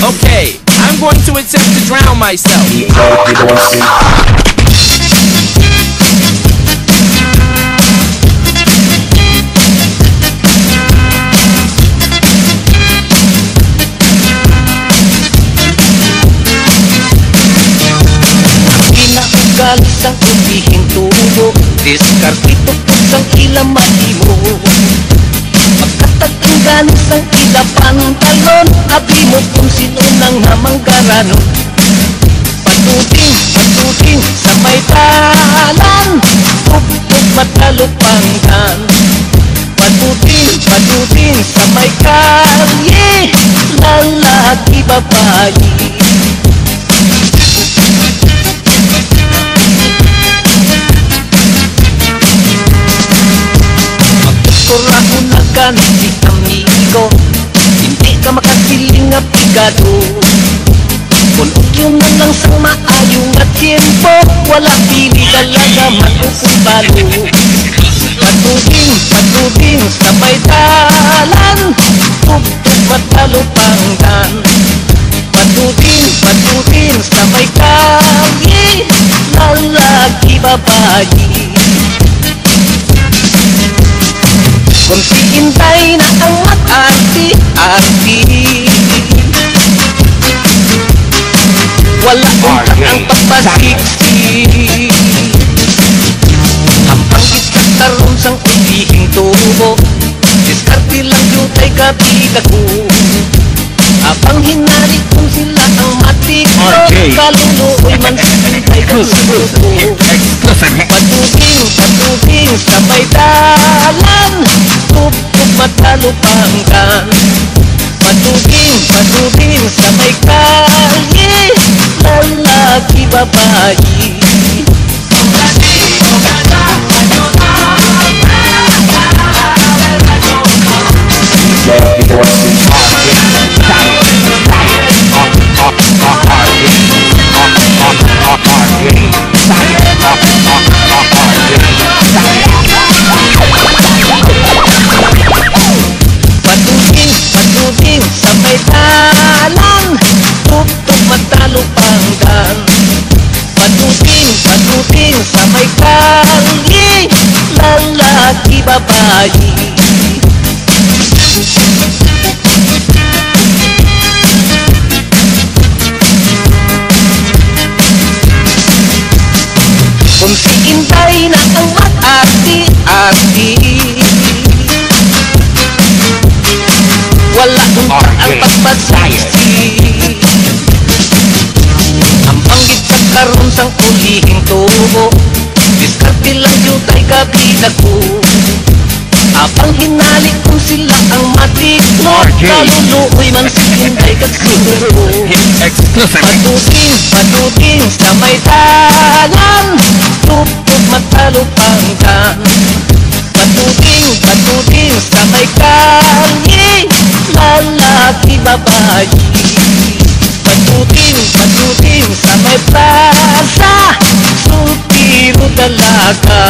Okay, I'm going to attempt to drown myself. Galis ang ulihing tubo, diskartito po sang ilang mahimo. Pagkatag ang galis ang ila pantalon, abi mo kung sino nang namanggarano. Patuting sa may talan, tugtog matalupanggan. Patuting sa may kalye, lalaki babayi. Kurahon na ka na si amigo, hindi ka makasiling nga pigado. Kulog yun na lang sa maayong na tiempo, wala pili talaga matukumbalo. Patuting sa may talan, tugtog matalupanggan. Patuting sa may kalye, lalaki babayi. Kung hintay na ang mat-arti-arti, wala untang ang pagpasiksi. Hampang kitakaroon sang ulihing tubo, diskarte lang yutay kabida ko. Abang hinari kung sila ang matiklo, kaluluoy man sa hintay kasuko. Patuting sa may dalan, tugtog matalupanggan. Patuting sa may kalye, lalaki babayi. Patuting sa may talan, tugtog matalupanggan. Patuting sa may kalye, lalaki babayi. Kung si Intay na ang mat-arti-arti, wala untang ang pagpasiksi. Ang panggit sa karoon sang ulihing tubo, diskarte lang yutay kabida ko. Abang hinali kung sila ang matiklo, kaluluoy man si Intay kagsuko. Patuting sa may talan, tugtog matalupanggan. Patuting sa may kalye, lalaki babayi. Patuting sa may plaza, sultiro dalaga.